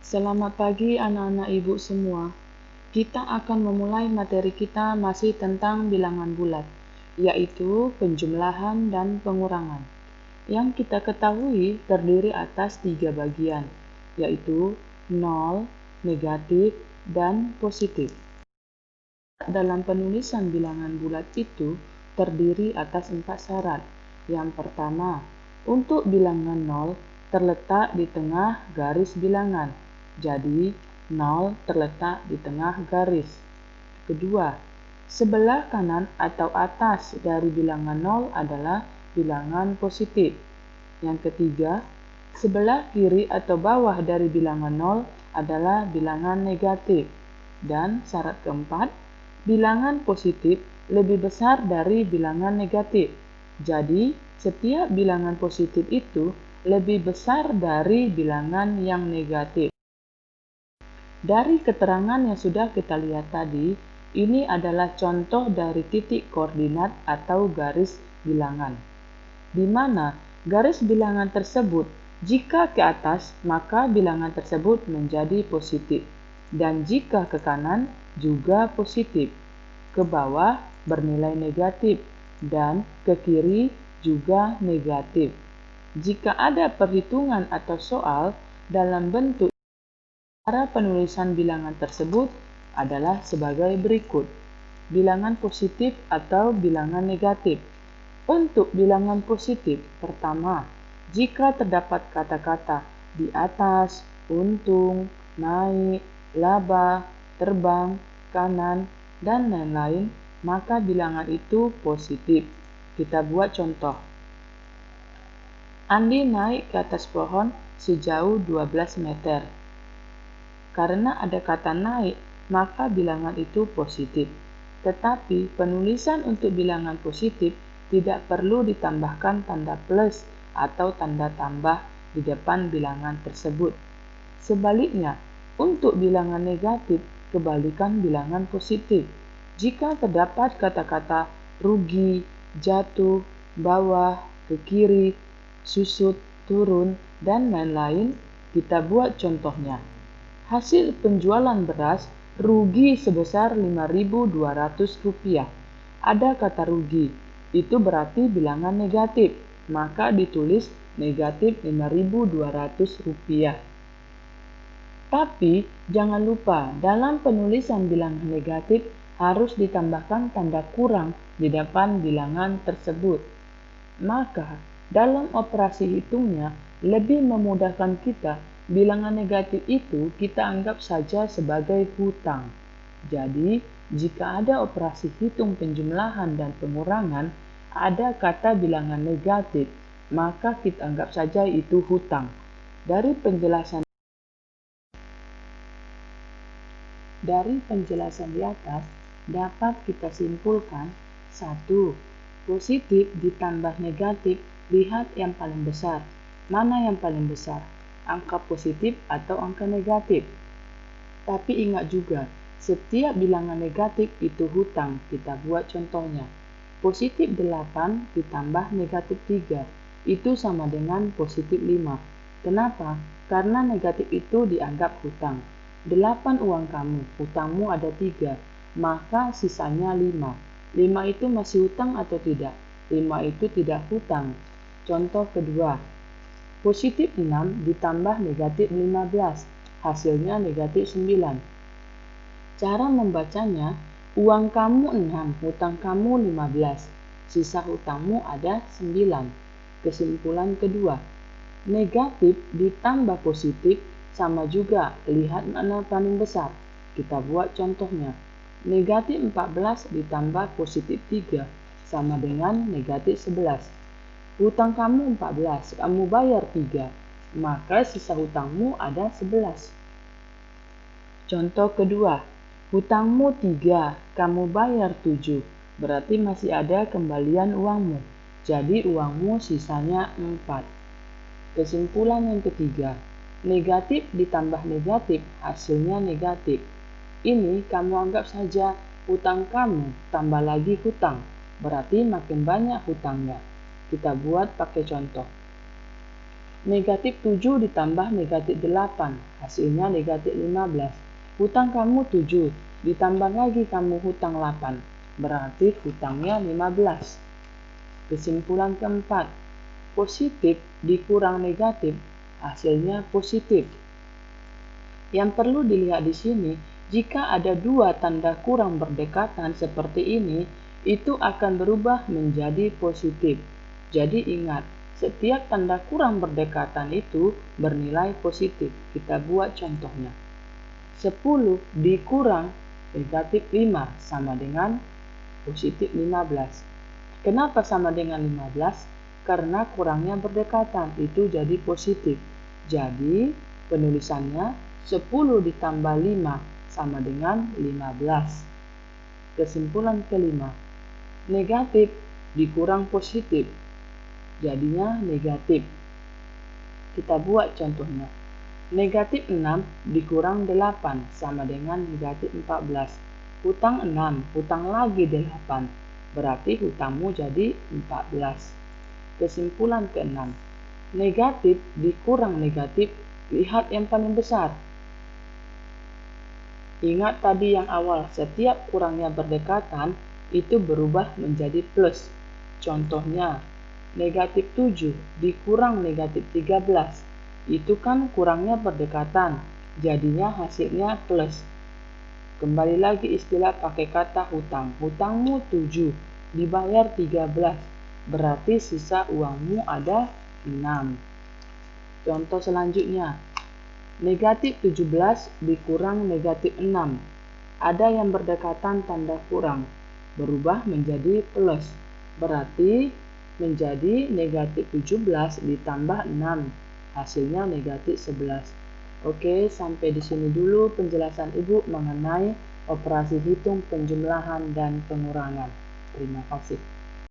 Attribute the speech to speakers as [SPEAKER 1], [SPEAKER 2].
[SPEAKER 1] Selamat pagi anak-anak ibu semua. Kita akan memulai materi kita masih tentang bilangan bulat, yaitu penjumlahan dan pengurangan. Yang kita ketahui terdiri atas 3 bagian, yaitu 0, negatif, dan positif. Dalam penulisan bilangan bulat itu terdiri atas 4 syarat. Yang pertama, untuk bilangan 0 terletak di tengah garis bilangan. Jadi, 0 terletak di tengah garis. Kedua, sebelah kanan atau atas dari bilangan 0 adalah bilangan positif. Yang ketiga, sebelah kiri atau bawah dari bilangan 0 adalah bilangan negatif. Dan syarat keempat, bilangan positif lebih besar dari bilangan negatif. Jadi, setiap bilangan positif itu lebih besar dari bilangan yang negatif. Dari keterangan yang sudah kita lihat tadi, ini adalah contoh dari titik koordinat atau garis bilangan, di mana garis bilangan tersebut jika ke atas maka bilangan tersebut menjadi positif, dan jika ke kanan juga positif, ke bawah bernilai negatif, dan ke kiri juga negatif. Jika ada perhitungan atau soal dalam bentuk, cara penulisan bilangan tersebut adalah sebagai berikut: bilangan positif atau bilangan negatif. Untuk bilangan positif, pertama, jika terdapat kata-kata di atas, untung, naik, laba, terbang, kanan, dan lain-lain, maka bilangan itu positif. Kita buat contoh. Andi naik ke atas pohon sejauh 12 meter. Karena ada kata naik, maka bilangan itu positif. Tetapi penulisan untuk bilangan positif tidak perlu ditambahkan tanda plus atau tanda tambah di depan bilangan tersebut. Sebaliknya, untuk bilangan negatif, kebalikan bilangan positif. Jika terdapat kata-kata rugi, jatuh, bawah, ke kiri, susut, turun, dan lain-lain, kita buat contohnya. Hasil penjualan beras rugi sebesar Rp5.200. Ada kata rugi, itu berarti bilangan negatif, maka ditulis negatif Rp5.200. Tapi jangan lupa, dalam penulisan bilangan negatif harus ditambahkan tanda kurang di depan bilangan tersebut. Maka dalam operasi hitungnya lebih memudahkan kita. Bilangan negatif itu kita anggap saja sebagai hutang. Jadi, jika ada operasi hitung penjumlahan dan pengurangan, ada kata bilangan negatif, maka kita anggap saja itu hutang. Dari penjelasan di atas, dapat kita simpulkan: 1. Positif ditambah negatif, lihat yang paling besar. Mana yang paling besar? Angka positif atau angka negatif? Tapi ingat juga, setiap bilangan negatif itu hutang. Kita buat contohnya. Positif 8 ditambah negatif 3, itu sama dengan positif 5. Kenapa? Karena negatif itu dianggap hutang. 8 uang kamu, hutangmu ada 3, maka sisanya 5. 5 itu masih hutang atau tidak? 5 itu tidak hutang. Contoh kedua, positif 6 ditambah negatif 15, hasilnya negatif 9. Cara membacanya, uang kamu 6, hutang kamu 15, sisa hutangmu ada 9. Kesimpulan kedua, negatif ditambah positif sama juga, lihat mana paling besar. Kita buat contohnya. Negatif 14 ditambah positif 3 sama dengan negatif 11. Hutang kamu 14, kamu bayar 3, maka sisa hutangmu ada 11. Contoh kedua, hutangmu 3, kamu bayar 7, berarti masih ada kembalian uangmu. Jadi uangmu sisanya 4. Kesimpulan yang ketiga, negatif ditambah negatif, hasilnya negatif. Ini kamu anggap saja hutang kamu tambah lagi hutang, berarti makin banyak hutangnya. Kita buat pakai contoh. Negatif 7 ditambah negatif 8, hasilnya negatif 15. Hutang kamu 7, ditambah lagi kamu hutang 8, berarti hutangnya 15. Kesimpulan keempat, positif dikurang negatif, hasilnya positif. Yang perlu dilihat di sini, jika ada dua tanda kurang berdekatan seperti ini, itu akan berubah menjadi positif. Jadi ingat, setiap tanda kurang berdekatan itu bernilai positif. Kita buat contohnya. 10 dikurang negatif 5 sama dengan positif 15. Kenapa sama dengan 15? Karena kurangnya berdekatan, itu jadi positif. Jadi penulisannya 10 ditambah 5 sama dengan 15. Kesimpulan kelima, negatif dikurang positif, jadinya negatif. Kita buat contohnya. Negatif 6 dikurang 8 sama dengan negatif 14. Hutang 6, hutang lagi 8. Berarti hutangmu jadi 14. Kesimpulan keenam, negatif dikurang negatif, lihat yang paling besar. Ingat tadi yang awal, setiap kurangnya berdekatan itu berubah menjadi plus. Contohnya, negatif 7 dikurang negatif 13. Itu kan kurangnya berdekatan, jadinya hasilnya plus. Kembali lagi istilah pakai kata hutang. Hutangmu 7, dibayar 13. Berarti sisa uangmu ada 6. Contoh selanjutnya. Negatif 17 dikurang negatif 6. Ada yang berdekatan tanda kurang. Berubah menjadi plus. Berarti menjadi negatif 17 ditambah 6. Hasilnya negatif 11. Oke, sampai di sini dulu penjelasan Ibu mengenai operasi hitung penjumlahan dan pengurangan. Terima kasih.